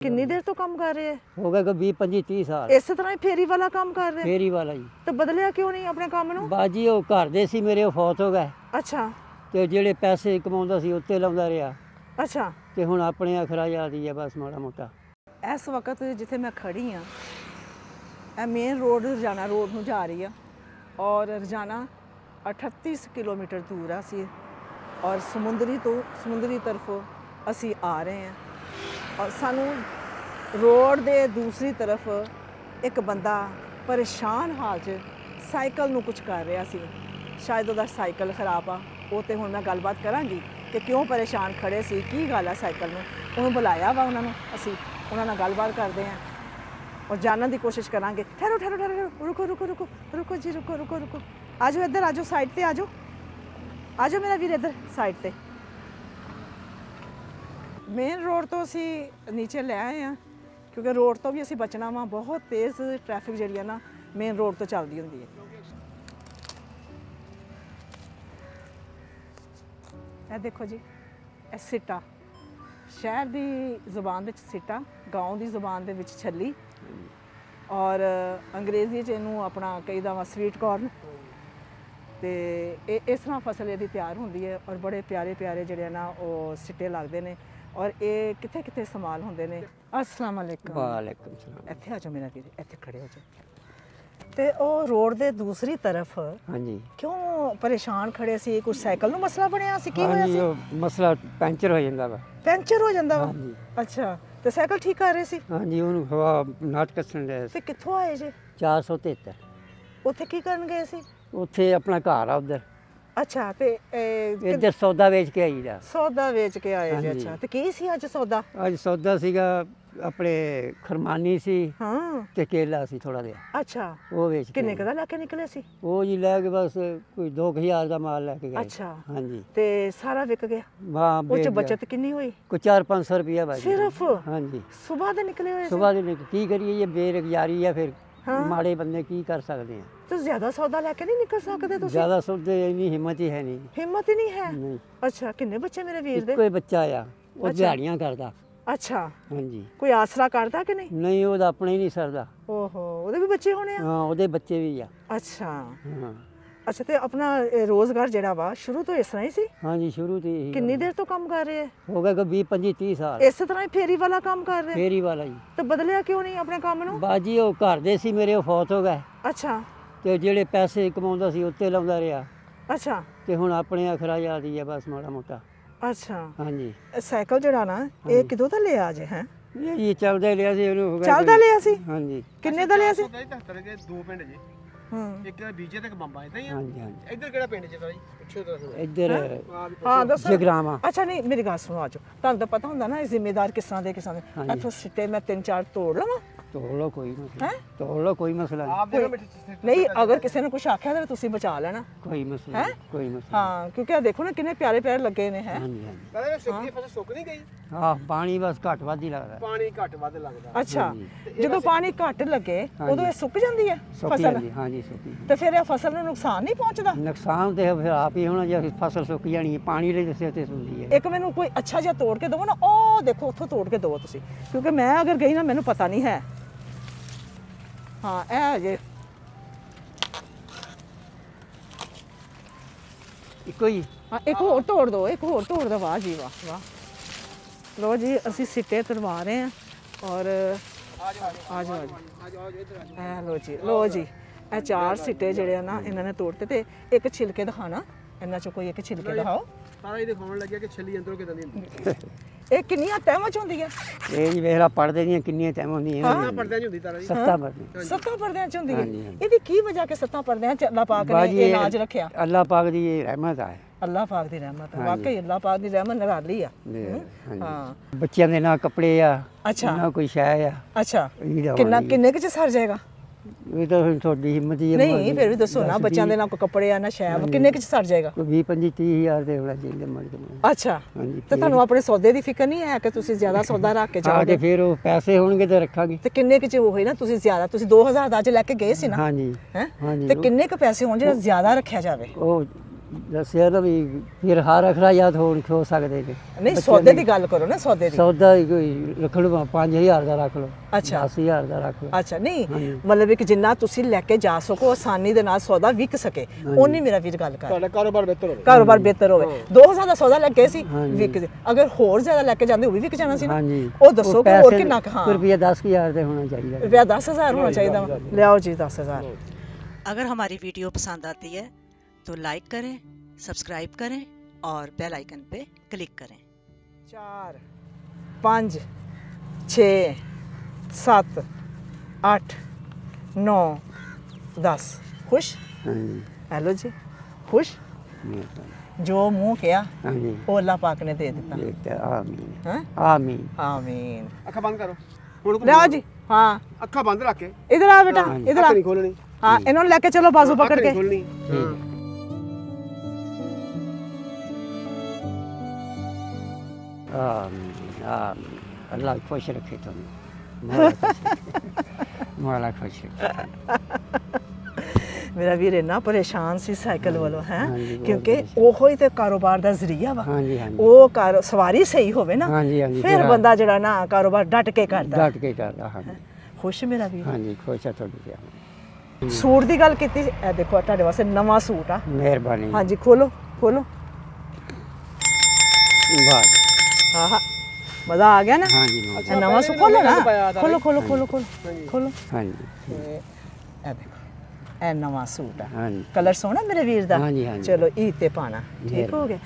ਕਿੰਨੀ ਦੇਰ ਤੋਂ ਕੰਮ ਕਰ ਰਹੇ ਹੈ? ਹੋ ਗਿਆ ਕਿ 20 25 30 ਸਾਲ ਇਸੇ ਤਰ੍ਹਾਂ ਹੀ ਫੇਰੀ ਵਾਲਾ ਕੰਮ ਕਰ ਰਹੇ ਫੇਰੀ ਵਾਲਾ ਜੀ। ਤੇ ਬਦਲਿਆ ਕਿਉਂ ਨਹੀਂ ਆਪਣੇ ਕੰਮ ਨੂੰ? ਬਾਜੀ ਉਹ ਘਰ ਦੇ ਸੀ ਮੇਰੇ, ਉਹ ਫੌਤ ਹੋ ਗਏ ਅੱਛਾ ਤੇ ਜਿਹੜੇ ਪੈਸੇ ਕਮਾਉਂਦਾ ਸੀ ਉੱਤੇ ਲਾਉਂਦਾ ਰਿਹਾ ਅੱਛਾ। ਤੇ ਹੁਣ ਆਪਣੇ ਅਖਰਾ ਯਾਦੀ ਹੈ ਬਸ ਮਾੜਾ ਮੋਟਾ। ਇਸ ਵਕਤ ਜਿੱਥੇ ਮੈਂ ਖੜੀ ਹਾਂ ਇਹ ਮੇਨ ਰੋਡ ਰਜਾਨਾ ਰੋਡ ਨੂੰ ਜਾ ਰਹੀ ਆ ਔਰ ਰਜਾਨਾ 38 ਕਿਲੋਮੀਟਰ ਦੂਰ ਆ ਸੀ ਔਰ ਸਮੁੰਦਰੀ ਤਰਫ ਅਸੀਂ ਆ ਰਹੇ ਹਾਂ ਔਰ ਸਾਨੂੰ ਰੋਡ ਦੇ ਦੂਸਰੀ ਤਰਫ ਇੱਕ ਬੰਦਾ ਪਰੇਸ਼ਾਨ ਹਾਲ 'ਚ ਸਾਈਕਲ ਨੂੰ ਕੁਝ ਕਰ ਰਿਹਾ ਸੀ। ਸ਼ਾਇਦ ਉਹਦਾ ਸਾਈਕਲ ਖਰਾਬ ਆ। ਉਹ ਤੇ ਹੁਣ ਮੈਂ ਗੱਲਬਾਤ ਕਰਾਂਗੀ ਕਿ ਕਿਉਂ ਪਰੇਸ਼ਾਨ ਖੜੇ ਸੀ, ਕੀ ਗੱਲ ਆ ਸਾਈਕਲ ਨੂੰ। ਉਹਨੂੰ ਬੁਲਾਇਆ ਵਾ ਉਹਨਾਂ ਨੂੰ, ਅਸੀਂ ਉਹਨਾਂ ਨਾਲ ਗੱਲਬਾਤ ਕਰਦੇ ਹਾਂ ਔਰ ਜਾਣਨ ਦੀ ਕੋਸ਼ਿਸ਼ ਕਰਾਂਗੇ। ਠਹਿਰੋ ਠਹਿਰੋ ਠਹਿਰੋ, ਰੁਕੋ ਰੁਕੋ ਰੁਕੋ ਰੁਕੋ ਜੀ, ਰੁਕੋ ਰੁਕੋ ਰੁਕੋ। ਆ ਜਾਓ ਇੱਧਰ, ਆ ਜਾਓ ਸਾਈਡ ਤੇ, ਆ ਜਾਓ ਆ ਜਾਓ ਮੇਰਾ ਵੀਰ ਇੱਧਰ ਸਾਈਡ ਤੇ। ਮੇਨ ਰੋਡ ਤੋਂ ਅਸੀਂ ਨੀਚੇ ਲੈ ਆਏ ਹਾਂ ਕਿਉਂਕਿ ਰੋਡ ਤੋਂ ਵੀ ਅਸੀਂ ਬਚਣਾ ਵਾ। ਬਹੁਤ ਤੇਜ਼ ਟ੍ਰੈਫਿਕ ਜਿਹੜੀ ਆ ਨਾ ਮੇਨ ਰੋਡ ਤੋਂ ਚੱਲਦੀ ਹੁੰਦੀ ਹੈ। ਇਹ ਦੇਖੋ ਜੀ, ਇਹ ਸਿੱਟਾ ਸ਼ਹਿਰ ਦੀ ਜ਼ੁਬਾਨ ਵਿੱਚ ਸਿੱਟਾ, ਗਾਉਂ ਦੀ ਜ਼ੁਬਾਨ ਦੇ ਵਿੱਚ ਛੱਲੀ ਔਰ ਅੰਗਰੇਜ਼ੀ 'ਚ ਇਹਨੂੰ ਆਪਣਾ ਕਹੀਦਾ ਵਾ ਸਵੀਟ ਕਾਰਨ। ਤੇ ਇਹ ਇਸ ਤਰ੍ਹਾਂ ਫਸਲ ਇਹਦੀ ਤਿਆਰ ਹੁੰਦੀ ਹੈ ਔਰ ਬੜੇ ਪਿਆਰੇ ਪਿਆਰੇ ਜਿਹੜੇ ਨਾ ਉਹ ਸਿੱਟੇ ਲੱਗਦੇ ਨੇ ਔਰ ਇਹ ਕਿੱਥੇ ਕਿੱਥੇ ਇਸਤੇਮਾਲ ਹੁੰਦੇ ਨੇ। ਅਸਲਾਮ ਵਾਲੇਕਮ। ਵਾਲੇਕੁਮ ਸਲਾਮ। ਇੱਥੇ ਆ ਜਾਓ ਮੇਰਾ ਵੀਰ, ਇੱਥੇ ਖੜੇ ਹੋ ਜਾਓ। ਤੇ ਉਹ ਰੋਡ ਦੇ ਦੂਸਰੀ ਤਰਫ ਹਾਂਜੀ ਕਿਉਂ ਪਰੇਸ਼ਾਨ ਖੜੇ ਸੀ? ਕੁਝ ਸਾਈਕਲ ਨੂੰ ਮਸਲਾ ਬਣਿਆ ਸੀ? ਕੀ ਹੋਇਆ ਹਾਂਜੀ, ਸੀ? ਉਹ ਮਸਲਾ ਪੈਂਚਰ ਹੋ ਜਾਂਦਾ ਵਾ। ਪੈਂਚਰ ਹੋ ਜਾਂਦਾ ਵਾ? ਹਾਂਜੀ ਅੱਛਾ। ਤੇ ਸਾਈਕਲ ਠੀਕ ਕਰ ਰਹੇ ਸੀ ਹਾਂਜੀ, ਉਹਨੂੰ ਹਵਾ ਨਾਟ ਕੱਸਣ ਦੇ। ਤੇ ਕਿੱਥੋਂ ਆਏ ਜੇ? 473 ਉੱਥੇ ਕੀ ਕਰਨ ਗਏ ਸੀ? ਉੱਥੇ ਆਪਣਾ ਘਰ ਆ ਉਧਰ। ਅੱਛਾ। ਤੇ ਇੱਧਰ ਸੌਦਾ ਵੇਚ ਕੇ ਆਈਦਾ। ਸੌਦਾ ਵੇਚ ਕੇ ਆਏ ਜੀ? ਹਾਂਜੀ। ਅੱਛਾ। ਤੇ ਕੀ ਸੀ ਅੱਜ ਸੌਦਾ? ਅੱਜ ਸੌਦਾ ਸੀਗਾ ਆਪਣੇ ਖਰਮਾਨੀ ਸੀ ਹਾਂ। ਤੇ ਕੇਲਾ ਸੀ ਥੋੜਾ ਜਿਹਾ, ਅੱਛਾ। ਉਹ ਵੇਚ ਕੇ ਕਿੰਨੇ ਆਏ। ਕਦਾ ਲੈ ਕੇ ਨਿਕਲੇ ਸੀ? ਉਹ ਜੀ ਲੈ ਕੇ ਬਸ ਕੋਈ 2000 ਦਾ ਮਾਲ ਲੈ ਕੇ ਗਏ। ਅੱਛਾ। ਹਾਂਜੀ। ਤੇ ਸਾਰਾ ਵਿਕ ਗਿਆ? ਵਾਹ ਉਹ ਚ ਬਚਤ ਕਿੰਨੀ ਹੋਈ? ਕੋਈ 400-500 ਰੁਪਇਆ ਬਾਜੀ। ਸਿਰਫ? ਹਾਂਜੀ। ਸਵੇਰ ਦੇ ਨਿਕਲੇ ਹੋਏ ਸੀ? ਸੁਬਾਹ ਦੇ ਕੀ ਕਰੀਏ, ਇਹ ਬੇਰੁਜ਼ਗਾਰੀ ਆ ਫਿਰ। ਹਾਂ। ਮਾੜੇ ਬੰਦੇ ਕੀ ਕਰ ਸਕਦੇ ਆ। ਤੇ ਜ਼ਿਆਦਾ ਸੌਦਾ ਲੈ ਕੇ ਨਹੀਂ ਨਿਕਲ ਸਕਦੇ ਤੁਸੀਂ? ਜ਼ਿਆਦਾ ਸੌਦੇ ਇੰਨੀ ਹਿੰਮਤ ਹੀ ਹੈ ਨਹੀਂ। ਹਿੰਮਤ ਹੀ ਨਹੀਂ ਹੈ? ਨਹੀਂ। ਅੱਛਾ। ਕਿੰਨੇ ਬੱਚੇ ਮੇਰੇ ਵੀਰ ਦੇ? ਇੱਕੋ ਹੀ ਬੱਚਾ ਆ, ਉਹ ਅੱਛਾ। ਦਿਹਾੜੀਆਂ ਕਰਦਾ। ਅੱਛਾ। ਹਾਂਜੀ। ਕੋਈ ਆਸਰਾ ਕਰਦਾ ਕਿ ਨਹੀਂ? ਨਹੀਂ, ਉਹਦਾ ਆਪਣੇ ਹੀ ਨਹੀਂ ਸਰਦਾ। ਓਹੋ, ਉਹਦੇ ਵੀ ਬੱਚੇ ਹੋਣੇ ਆ? ਹਾਂ, ਉਹਦੇ ਬੱਚੇ ਵੀ ਆ। ਅੱਛਾ। ਹਾਂ। ਅੱਛਾ। ਤੇ ਆਪਣਾ ਰੋਜ਼ਗਾਰ ਜਿਹੜਾ ਵਾ ਸ਼ੁਰੂ ਤੋਂ ਇਸ ਤਰ੍ਹਾਂ ਹੀ ਸੀ? ਹਾਂਜੀ, ਸ਼ੁਰੂ ਤੋਂ ਇਹੀ ਕਿੰਨੀ ਦੇਰ ਤੋਂ ਕੰਮ ਕਰ ਰਹੇ ਹੈ? ਹੋ ਗਿਆ ਕਿ 20 25 30 ਸਾਲ ਇਸੇ ਤਰ੍ਹਾਂ ਹੀ ਫੇਰੀ ਵਾਲਾ ਕੰਮ ਕਰ ਰਹੇ? ਫੇਰੀ ਵਾਲਾ ਜੀ। ਤੇ ਬਦਲਿਆ ਕਿਉਂ ਨਹੀਂ ਆਪਣੇ ਕੰਮ ਨੂੰ? ਬਾਜੀ ਉਹ ਘਰ ਦੇ ਸੀ ਮੇਰੇ, ਉਹ ਫੌਤ ਹੋ ਗਏ ਅੱਛਾ ਤੇ ਜਿਹੜੇ ਪੈਸੇ ਕਮਾਉਂਦਾ ਸੀ ਉੱਤੇ ਲਾਉਂਦਾ ਰਿਹਾ ਅੱਛਾ ਤੇ ਹੁਣ ਆਪਣੇ ਅਖਰਾ ਯਾਦੀ ਹੈ ਬਸ ਮਾੜਾ ਮੋਟਾ। ਅੱਛਾ। ਹਾਂਜੀ। ਇਹ ਸਾਈਕਲ ਜਿਹੜਾ ਨਾ ਇਹ ਕਿਦੋਂ ਦਾ ਲਿਆ ਜੇ? ਹੈ ਇਹ ਜੀ ਚੱਲਦਾ ਲਿਆ ਸੀ, ਉਹਨੂੰ ਹੋ ਗਿਆ ਚੱਲਦਾ ਲਿਆ ਸੀ? ਹਾਂਜੀ ਕਿੰਨੇ ਦਾ ਲਿਆ ਸੀ? ਦੇ ਦੋ ਪਿੰਡ ਜੀ, ਹੂੰ। ਇੱਕ ਬੀਜੇ ਤੇ ਇੱਕ ਬੰਬਾ ਇਦਾਂ ਹੀ ਆ। ਹਾਂਜੀ ਹਾਂਜੀ। ਇੱਧਰ ਕਿਹੜਾ ਪਿੰਡ ਜਿਹਦਾ ਜੀ ਪੁੱਛੋ ਤਾਂ ਸਹੀ। ਇੱਧਰ ਹਾਂ ਦੱਸੋ। ਜਗਰਾਵਾਂ। ਅੱਛਾ। ਨਹੀਂ ਮੇਰੀ ਗੱਲ ਸੁਣੋ, ਆਜੋ। ਤੁਹਾਨੂੰ ਤਾਂ ਪਤਾ ਹੁੰਦਾ ਨਾ ਇਹ ਜ਼ਿੰਮੇਦਾਰ ਕਿਸ ਤਰ੍ਹਾਂ ਦੇ ਹਾਂਜੀ। ਇੱਥੋਂ ਸਿੱਟੇ ਮੈਂ 3-4 ਤੋੜ ਲਵਾਂ? ਤੋੜ ਲਓ, ਕੋਈ ਮਸਲਾ ਹੈਂ? ਨਹੀਂ। ਤੋੜ ਲਓ, ਕੋਈ ਮਸਲਾ ਨਹੀਂ। ਆਪ ਦੇ ਮਿੱਠੀ ਨਹੀਂ, ਅਗਰ ਕਿਸੇ ਨੇ ਕੁਝ ਆਖਿਆ ਤਾਂ ਤੁਸੀਂ ਬਚਾ ਲੈਣਾ। ਕੋਈ ਮਸਲਾ ਨਹੀਂ, ਕੋਈ ਮਸਲਾ ਨਹੀਂ। ਹਾਂ, ਕਿਉਂਕਿ ਆ ਦੇਖੋ ਨਾ ਕਿੰਨੇ ਪਿਆਰੇ ਪਿਆਰੇ ਲੱਗੇ ਨੇ। ਹੈ ਹਾਂਜੀ ਹਾਂਜੀ। ਕਹਿੰਦੇ ਸੁੱਕੀ ਫਸਲ ਸੁੱਕ ਨਹੀਂ ਗਈ, ਆਹ ਪਾਣੀ ਬਸ ਘੱਟ ਵੱਧ ਹੀ ਲੱਗਦਾ। ਪਾਣੀ ਘੱਟ ਵੱਧ ਲੱਗਦਾ। ਅੱਛਾ। ਜਦੋਂ ਪਾਣੀ ਘੱਟ ਲੱਗੇ ਉਦੋਂ ਇਹ ਸੁੱਕ ਜਾਂਦੀ ਹੈ ਸੁੱਕੀ ਫਸਲ? ਜਾਂਦੀ, ਹਾਂਜੀ ਸੁੱਕੀ। ਤੇ ਫਿਰ ਇਹ ਫਸਲ ਨੂੰ ਨੁਕਸਾਨ ਨਹੀਂ ਪਹੁੰਚਦਾ? ਨੁਕਸਾਨ ਤੇ ਫਿਰ ਆਪ ਹੀ ਹੋਣਾ ਜੇ ਫਸਲ ਸੁੱਕ ਜਾਣੀ ਹੈ, ਪਾਣੀ ਦੇ ਸਿਰ ਤੇ ਸੁਣਦੀ ਹੈ। ਇੱਕ ਮੈਨੂੰ ਕੋਈ ਅੱਛਾ ਜਿਹਾ ਤੋੜ ਕੇ ਦਿਓ ਨਾ। ਉਹ ਦੇਖੋ ਉੱਥੋਂ ਤੋੜ ਕੇ ਦਿਓ ਤੁਸੀਂ, ਕਿਉਂਕਿ ਮੈਂ ਅਗਰ ਗਈ ਨਾ ਮੈਨੂੰ ਪਤਾ ਨਹੀਂ ਹੈ। ਹਾਂ ਇਹ ਜੇ ਇੱਕੋ ਹੀ। ਹਾਂ, ਇੱਕ ਹੋਰ ਤੋੜ ਦਿਓ, ਇੱਕ ਹੋਰ ਤੋੜ ਦਿਓ। ਵਾਹ ਜੀ ਵਾਹ ਵਾਹ। ਲੋ ਜੀ, ਅਸੀਂ ਸਿੱਟੇ ਤੁਰਵਾ ਰਹੇ ਹਾਂ ਔਰ ਆ ਜਾਓ ਆ ਜਾਓ ਇੱਧਰ ਇਹ ਲੋ ਜੀ ਇਹ 4 ਸਿੱਟੇ ਜਿਹੜੇ ਆ ਨਾ ਇਹਨਾਂ ਨੇ ਤੋੜਤੇ ਤੇ ਇੱਕ ਛਿਲਕੇ ਦਿਖਾਣਾ ਇਹਨਾਂ ਚੋਂ, ਕੋਈ ਇੱਕ ਛਿਲਕੇ ਦਿਖਾਓ। ਸਾਰਾ ਇਹ ਦਿਖਾਉਣ ਲੱਗਿਆ ਕਿ ਛੱਲੀ ਅੰਦਰੋਂ ਕਿਦਾਂ ਦੀ ਹੁੰਦੀ। ਇਹ ਕਿੰਨੀਆਂ ਤਹਿਵਾਂ ਚ ਹੁੰਦੀ ਹੈ? ਇਹ ਜੀ ਵੇਖਲਾ ਪੜਦੇ ਦੀਆਂ ਕਿੰਨੀਆਂ ਟਾਈਮ ਹੁੰਦੀਆਂ। ਨਾ ਪਰਦਿਆਂ 'ਚ ਹੁੰਦੀ ਤਾਰਾ ਜੀ। ਸੱਤਾਂ ਪੜਦੇ। 7 ਪਰਦਿਆਂ ਚ ਹੁੰਦੀ ਹੈ? ਹਾਂਜੀ, ਹਾਂਜੀ। ਇਹਦੀ ਕੀ ਵਜ੍ਹਾ ਕਿ 7 ਪਰਦਿਆਂ ਚ ਅੱਲਾਹ ਪਾਕ ਨੇ ਬਾਜੀ ਇਹ ਨਾਜ ਰੱਖਿਆ? ਅੱਲਾਹ ਪਾਕ ਦੀ ਇਹ ਰਹਿਮਤ ਹੈ। ਅੱਲਾਹ ਪਾਕ ਦੀ ਰਹਿਮਤ ਹੈ। ਵਾਕਈ ਅੱਲਾਹ ਪਾਕ ਦੀ ਰਹਿਮਤ ਨਿਰਾਲੀ ਆ। ਹਾਂਜੀ। ਹਾਂ। ਬੱਚਿਆਂ ਦੇ ਨਾਲ ਕੱਪੜੇ ਆ, ਅੱਛਾ ਨਾ ਕੋਈ ਸ਼ੈ ਆ। ਅੱਛਾ। ਇਹ ਕਿੰਨੇ ਕੁ ਚ ਸਰ ਜਾਏਗਾ? ਇਹ ਤਾਂ ਹੁਣ ਤੁਹਾਡੀ ਹਿੰਮਤ ਹੀ ਹੈ। ਨਹੀਂ ਫਿਰ ਵੀ ਦੱਸੋ ਨਾ, ਬੱਚਿਆਂ ਦੇ ਨਾਲ ਕੋਈ ਕੱਪੜੇ ਆ ਨਾ ਸ਼ੈਬ, ਕਿੰਨੇ ਕੁ ਚ ਸਰ ਜਾਏਗਾ? ਕੋਈ 20 25 30 ਹਜ਼ਾਰ ਦੇ ਹੋਣਾ ਚਾਹੀਦਾ ਮਰ ਕੇ। ਅੱਛਾ। ਹਾਂਜੀ। ਤੇ ਤੁਹਾਨੂੰ ਆਪਣੇ ਸੌਦੇ ਦੀ ਫਿਕਰ ਨਹੀਂ ਹੈ ਕਿ ਤੁਸੀਂ ਜ਼ਿਆਦਾ ਸੌਦਾ ਰੱਖ ਕੇ ਆ ਜਾਓਗੇ? ਕੇ ਫਿਰ ਉਹ ਪੈਸੇ ਹੋਣਗੇ ਤਾਂ ਰੱਖਾਂਗੇ। ਤੇ ਕਿੰਨੇ ਕੁ ਚ ਹੋਏ ਨਾ? ਤੁਸੀਂ ਜ਼ਿਆਦਾ, ਤੁਸੀਂ 2000 ਦਾ ਅੱਜ ਲੈ ਕੇ ਗਏ ਸੀ ਨਾ? ਹਾਂਜੀ ਹੈ ਹਾਂਜੀ। ਤੇ ਕਿੰਨੇ ਕੁ ਪੈਸੇ ਹੋਣ ਜਿਹੜਾ ਜ਼ਿਆਦਾ ਰੱਖਿਆ ਜਾਵੇ? ਉਹ ਦੱਸਿਆ ਨਾ ਵੀ ਫਿਰ ਹਾਰ ਅਖਰਾ ਯਾਦ ਹੋ ਸਕਦੇ ਨੇ ਨਹੀਂ ਸੌਦੇ ਦੀ ਗੱਲ ਕਰੋ ਨਾ, ਸੌਦੇ ਦੀ। ਸੌਦਾ ਹੀ ਕੋਈ ਰੱਖ ਲਓ 5000 ਦਾ ਰੱਖ ਲਓ, ਅੱਛਾ 10000 ਦਾ ਰੱਖ ਲਓ। ਅੱਛਾ ਨਹੀਂ ਹਾਂਜੀ। ਮਤਲਬ ਕਿ ਜਿੰਨਾ ਤੁਸੀਂ ਲੈ ਕੇ ਜਾ ਸਕੋ ਆਸਾਨੀ ਦੇ ਨਾਲ ਸੌਦਾ ਵਿਕ ਸਕੇ, ਉਹਨੀ ਮੇਰਾ ਵੀਰ ਗੱਲ ਕਰ। ਤੁਹਾਡਾ ਕਾਰੋਬਾਰ ਬਿਹਤਰ ਹੋਵੇ। ਕਾਰੋਬਾਰ ਬਿਹਤਰ ਹੋਵੇ। 2000 ਦਾ ਸੌਦਾ ਲੱਗੇ ਸੀ ਹਾਂਜੀ। ਵਿਕ ਜੇ। ਅਗਰ ਹੋਰ ਜ਼ਿਆਦਾ ਲੈ ਕੇ ਜਾਂਦੇ ਉਹ ਵੀ ਵਿਕ ਜਾਣਾ ਸੀ ਨਾ। ਹਾਂਜੀ ਉਹ ਦੱਸੋ ਕਿ ਹੋਰ ਕਿੰਨਾ ਕੁ? ਹਾਂ ਰੁਪਈਆ 10000 ਦੇ ਹੋਣਾ ਚਾਹੀਦਾ। रुपया 10,000 होना चाहिए वा। लियाओ जी 10,000। अगर हमारी वीडियो पसंद आती है तो लाइक करें, सब्सक्राइब करें और बेल आइकन पे क्लिक करें। 4 5 6 7 8 9 10 खुश? ਹਾਂਜੀ हेलो जी खुश? ਮਿਹਰਬਾਨੀ। जो मुंह किया ਹਾਂਜੀ वो अल्लाह पाक ने दे दिता। ਦੇਖਦਾ ਆਮੀਨ हैं? ਆਮੀਨ। आमीन। ਅੱਖਾਂ ਬੰਦ ਕਰੋ ਹੁਣ लियाओ जी। हाँ ਅੱਖਾਂ ਬੰਦ ਰੱਖ ਕੇ इधर आ बेटा, हाँ। इधर ਅੱਖ आ। ਨਹੀਂ ਖੋਲਣੀ। हाँ इन्होंने लेके चलो बाजू ਅੱਖ पकड़ ਨਹੀਂ के। ਖੋਲਣੀ। ਠੀਕ ਹੈ। ਆਮੀਨ ਆਮੀਨ। ਅੱਲਾਹ ਖੁਸ਼ ਰੱਖੇ ਤੁਹਾਨੂੰ। ਮੌਲਾ ਖੁਸ਼ ਰੱਖੇ। ਮੇਰਾ ਵੀਰ ਇੰਨਾ ਪਰੇਸ਼ਾਨ ਸੀ ਸਾਈਕਲ ਵੱਲੋਂ ਹੈ, ਹਾਂਜੀ, ਬਹੁਤ ਕਿਉਂਕਿ ਪਰੇਸ਼ਾਨ। ਉਹੋ ਹੀ ਤੇ ਕਾਰੋਬਾਰ ਦਾ ਜ਼ਰੀਆ ਵਾ। ਹਾਂਜੀ ਹਾਂਜੀ ਉਹ ਸਵਾਰੀ ਸਹੀ ਹੋਵੇ ਨਾ, ਹਾਂਜੀ ਹਾਂਜੀ ਫਿਰ ਬੰਦਾ ਜਿਹੜਾ ਨਾ ਕਾਰੋਬਾਰ ਡਟ ਕੇ ਕਰਦਾ। ਡਟ ਕੇ ਕਰਦਾ। ਹਾਂਜੀ ਖੁਸ਼ ਮੇਰਾ ਵੀਰ। ਹਾਂਜੀ ਖੁਸ਼ ਆ ਤੁਹਾਡੀ। ਸੂਟ ਦੀ ਗੱਲ ਕੀਤੀ ਸੀ, ਇਹ ਦੇਖੋ ਤੁਹਾਡੇ ਵਾਸਤੇ ਨਵਾਂ ਸੂਟ ਆ। ਮਿਹਰਬਾਨੀ। ਹਾਂਜੀ ਖੋਲੋ ਖੋਲੋ। ਵਾਹ ਹਾਂ ਹਾਂ ਮਜ਼ਾ ਆ ਗਿਆ ਨਾ। ਹਾਂਜੀ ਇਹ ਨਵਾਂ ਸੂਟ ਖੋਲੋ ਨਾ, ਖੋਲੋ ਖੋਲੋ ਖੋਲੋ ਖੋਲੋ ਖੋਲੋ। ਹਾਂਜੀ ਇਹ ਦੇਖੋ ਇਹ ਨਵਾਂ ਸੂਟ ਆ। ਹਾਂਜੀ ਕਲਰ ਸੋਹਣਾ ਮੇਰੇ ਵੀਰ ਦਾ। ਹਾਂਜੀ, ਹਾਂਜੀ। ਚਲੋ ਈਦ ਤੇ ਪਾਣਾ। ਠੀਕ ਮਿਹਰਬਾਨੀ। ਹੋ ਗਿਆ।